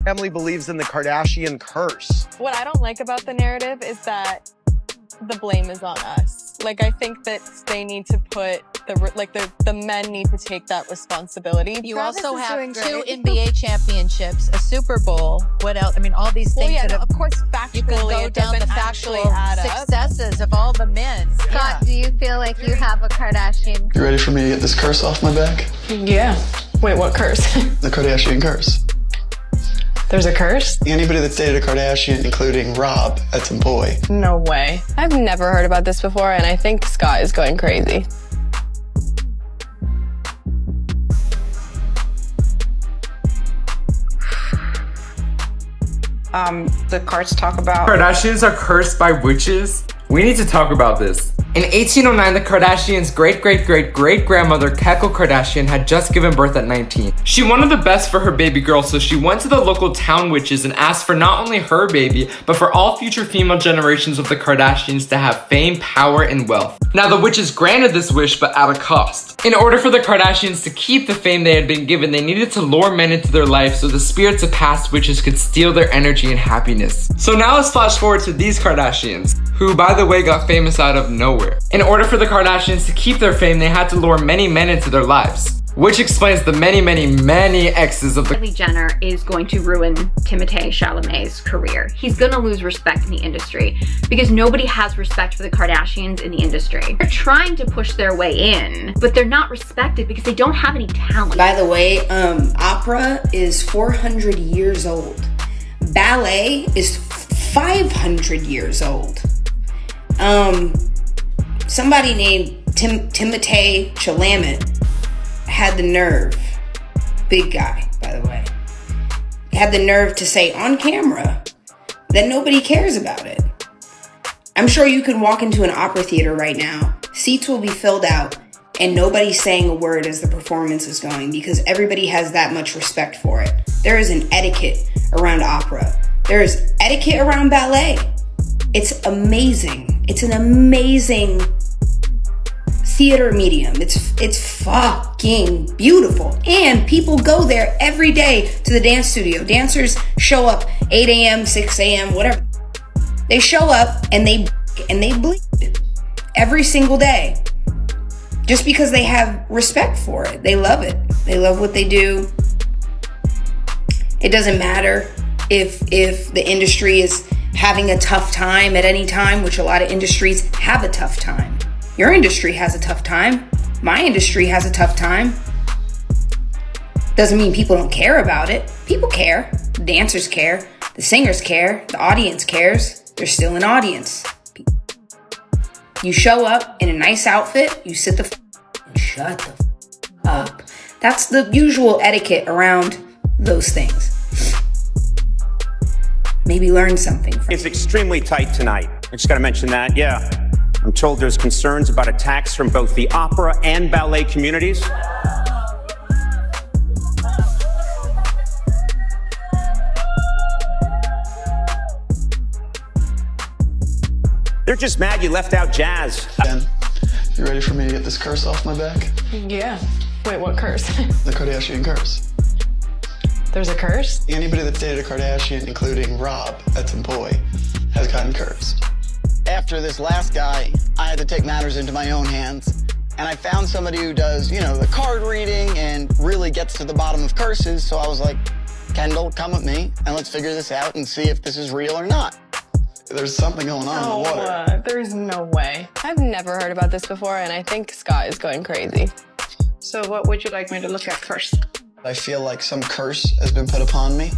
family believes in the Kardashian curse. What I don't like about the narrative is that the blame is on us. Like, I think that they need to put the men need to take that responsibility. You also have 2 NBA championships, a Super Bowl. What else? I mean, all these things Well, yeah, that have, of course, factually, you can go it down the doesn't factual actually add up. successes of all the men. Scott, do you feel like you have a Kardashian? You ready for me to get this curse off my back? Yeah. Wait, what curse? The Kardashian curse. There's a curse? Anybody that's dated a Kardashian, including Rob, that's a boy. No way. I've never heard about this before, and I think Scott is going crazy. The cards talk about Kardashians are cursed by witches? We need to talk about this. In 1809, the Kardashians' great-great-great-great-grandmother, Kekel Kardashian, had just given birth at 19. She wanted the best for her baby girl, so she went to the local town witches and asked for not only her baby, but for all future female generations of the Kardashians to have fame, power, and wealth. Now, the witches granted this wish, but at a cost. In order for the Kardashians to keep the fame they had been given, they needed to lure men into their life so the spirits of past witches could steal their energy and happiness. So now let's flash forward to these Kardashians, who, by the way, got famous out of nowhere. In order for the Kardashians to keep their fame, they had to lure many men into their lives, which explains the many exes of the Kylie Jenner is going to ruin Timothée Chalamet's career. He's gonna lose respect in the industry because nobody has respect for the Kardashians in the industry. They're trying to push their way in, but they're not respected because they don't have any talent. By the way, opera is 400 years old. Ballet is 500 years old. Somebody named Timothée Chalamet had the nerve, big guy, by the way, had the nerve to say on camera that nobody cares about it. I'm sure you could walk into an opera theater right now, seats will be filled out, and nobody's saying a word as the performance is going because everybody has that much respect for it. There is an etiquette around opera. There is etiquette around ballet. It's amazing. It's an amazing theater medium. It's fucking beautiful. And people go there every day to the dance studio. Dancers show up 8 a.m., 6 a.m., whatever. They show up and they bleed every single day. Just because they have respect for it. They love it. They love what they do. It doesn't matter if the industry is having a tough time at any time, which a lot of industries have a tough time. Your industry has a tough time. My industry has a tough time. Doesn't mean people don't care about it. People care. The dancers care. The singers care. The audience cares. There's still an audience. You show up in a nice outfit, you sit and shut the up. That's the usual etiquette around those things. Maybe learn something from it. It's extremely tight tonight. I just gotta mention that, yeah. I'm told there's concerns about attacks from both the opera and ballet communities. They're just mad you left out jazz. Ben, you ready for me to get this curse off my back? Yeah. Wait, what curse? The Kardashian curse. There's a curse? Anybody that's dated a Kardashian, including Rob, that's a boy, has gotten cursed. After this last guy, I had to take matters into my own hands. And I found somebody who does, the card reading and really gets to the bottom of curses. So I was like, Kendall, come with me and let's figure this out and see if this is real or not. There's something going on in the water. There's no way. I've never heard about this before, and I think Scott is going crazy. So what would you like me to look at first? I feel like some curse has been put upon me,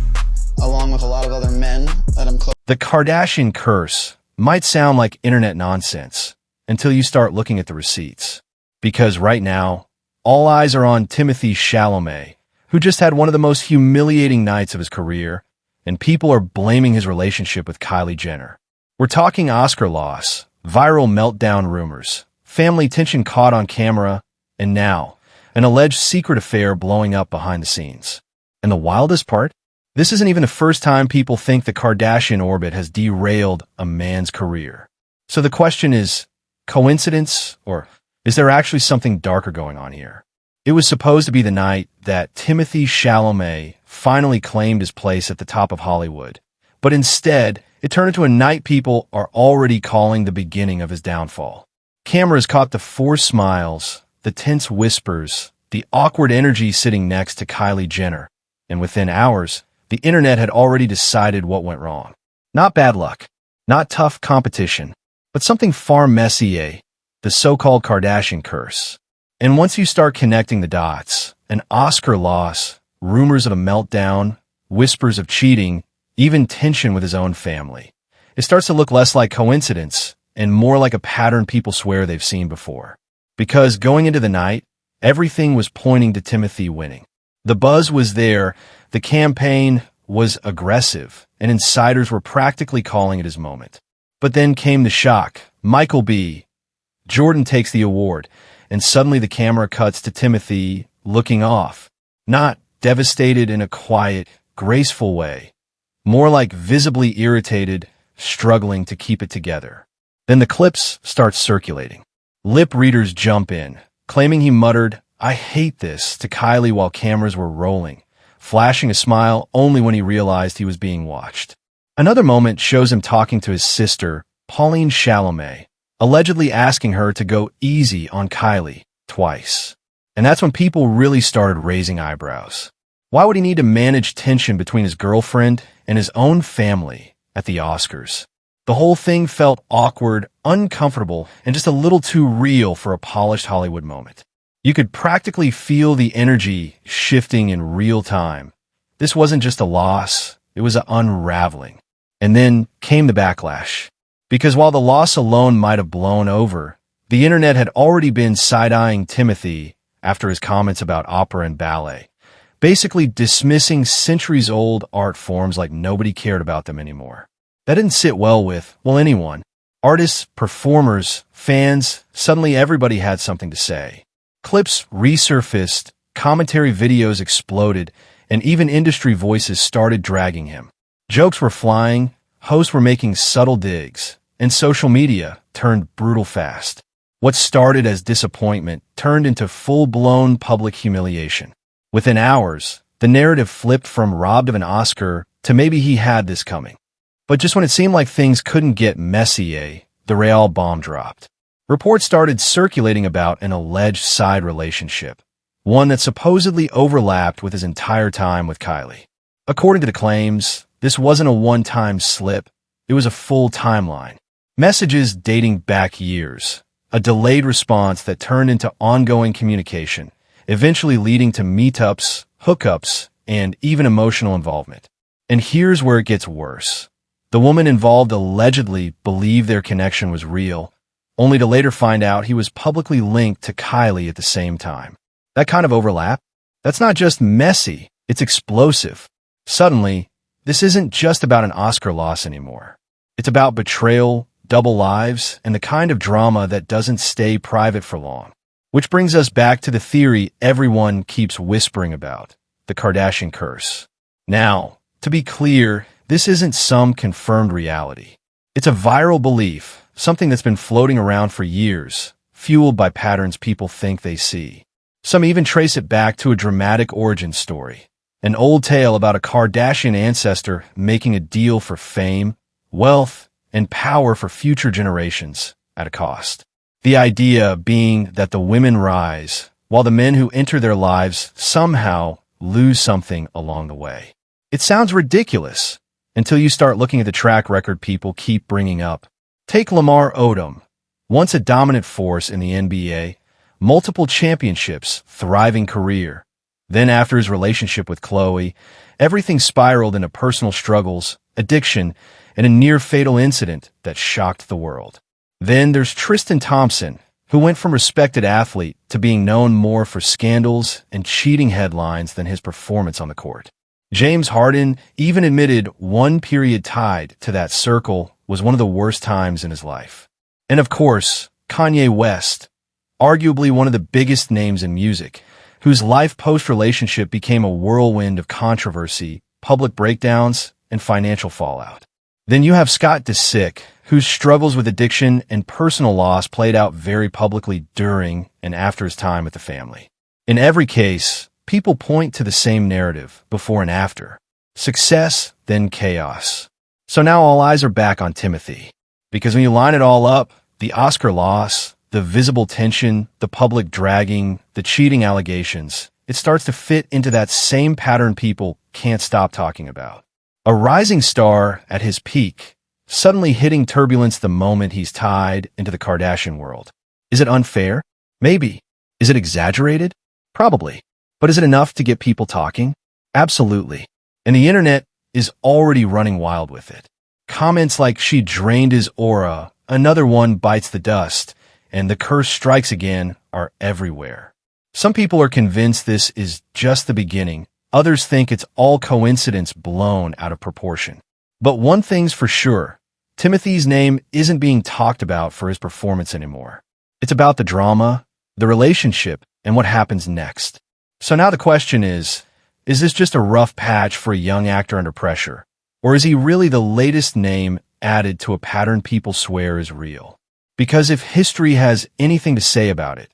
along with a lot of other men that I'm close. The Kardashian curse might sound like internet nonsense until you start looking at the receipts. Because right now, all eyes are on Timothée Chalamet, who just had one of the most humiliating nights of his career, and people are blaming his relationship with Kylie Jenner. We're talking Oscar loss, viral meltdown rumors, family tension caught on camera, and now, an alleged secret affair blowing up behind the scenes. And the wildest part? This isn't even the first time people think the Kardashian orbit has derailed a man's career. So the question is, coincidence, or is there actually something darker going on here? It was supposed to be the night that Timothée Chalamet finally claimed his place at the top of Hollywood. But instead, it turned into a night people are already calling the beginning of his downfall. Cameras caught the forced smiles, the tense whispers, the awkward energy sitting next to Kylie Jenner. And within hours, the internet had already decided what went wrong. Not bad luck, not tough competition, but something far messier, the so-called Kardashian curse. And once you start connecting the dots, an Oscar loss, rumors of a meltdown, whispers of cheating, even tension with his own family, it starts to look less like coincidence and more like a pattern people swear they've seen before. Because going into the night, everything was pointing to Timothée winning. The buzz was there, the campaign was aggressive, and insiders were practically calling it his moment. But then came the shock. Michael B. Jordan takes the award, and suddenly the camera cuts to Timothée looking off. Not devastated in a quiet, graceful way. More like visibly irritated, struggling to keep it together. Then the clips start circulating. Lip readers jump in, claiming he muttered, "I hate this," to Kylie while cameras were rolling, flashing a smile only when he realized he was being watched. Another moment shows him talking to his sister, Pauline Chalamet, allegedly asking her to go easy on Kylie twice. And that's when people really started raising eyebrows. Why would he need to manage tension between his girlfriend and his own family at the Oscars? The whole thing felt awkward, uncomfortable, and just a little too real for a polished Hollywood moment. You could practically feel the energy shifting in real time. This wasn't just a loss, it was an unraveling. And then came the backlash. Because while the loss alone might have blown over, the internet had already been side-eyeing Timothée after his comments about opera and ballet, basically dismissing centuries-old art forms like nobody cared about them anymore. That didn't sit well with, well, anyone. Artists, performers, fans, suddenly everybody had something to say. Clips resurfaced, commentary videos exploded, and even industry voices started dragging him. Jokes were flying, hosts were making subtle digs, and social media turned brutal fast. What started as disappointment turned into full-blown public humiliation. Within hours, the narrative flipped from robbed of an Oscar to maybe he had this coming. But just when it seemed like things couldn't get messier, the real bomb dropped. Reports started circulating about an alleged side relationship, one that supposedly overlapped with his entire time with Kylie. According to the claims, this wasn't a one-time slip, it was a full timeline. Messages dating back years, a delayed response that turned into ongoing communication, eventually leading to meetups, hookups, and even emotional involvement. And here's where it gets worse. The woman involved allegedly believed their connection was real, only to later find out he was publicly linked to Kylie at the same time. That kind of overlap? That's not just messy, it's explosive. Suddenly, this isn't just about an Oscar loss anymore. It's about betrayal, double lives, and the kind of drama that doesn't stay private for long. Which brings us back to the theory everyone keeps whispering about, the Kardashian curse. Now, to be clear, this isn't some confirmed reality. It's a viral belief, something that's been floating around for years, fueled by patterns people think they see. Some even trace it back to a dramatic origin story, an old tale about a Kardashian ancestor making a deal for fame, wealth, and power for future generations at a cost. The idea being that the women rise, while the men who enter their lives somehow lose something along the way. It sounds ridiculous until you start looking at the track record people keep bringing up. Take Lamar Odom, once a dominant force in the NBA, multiple championships, thriving career. Then after his relationship with Khloe, everything spiraled into personal struggles, addiction, and a near-fatal incident that shocked the world. Then there's Tristan Thompson, who went from respected athlete to being known more for scandals and cheating headlines than his performance on the court. James Harden even admitted one period tied to that circle was one of the worst times in his life. And of course, Kanye West, arguably one of the biggest names in music, whose life post-relationship became a whirlwind of controversy, public breakdowns, and financial fallout. Then you have Scott Disick, whose struggles with addiction and personal loss played out very publicly during and after his time with the family. In every case, people point to the same narrative before and after. Success, then chaos. So now all eyes are back on Timothée. Because when you line it all up, the Oscar loss, the visible tension, the public dragging, the cheating allegations, it starts to fit into that same pattern people can't stop talking about. A rising star at his peak, suddenly hitting turbulence the moment he's tied into the Kardashian world. Is it unfair? Maybe. Is it exaggerated? Probably. But is it enough to get people talking? Absolutely. And the internet is already running wild with it. Comments like "she drained his aura," "another one bites the dust," and "the curse strikes again" are everywhere. Some people are convinced this is just the beginning. Others think it's all coincidence blown out of proportion. But one thing's for sure, Timothée's name isn't being talked about for his performance anymore. It's about the drama, the relationship, and what happens next. So now the question is this just a rough patch for a young actor under pressure? Or is he really the latest name added to a pattern people swear is real? Because if history has anything to say about it,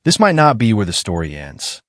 this might not be where the story ends.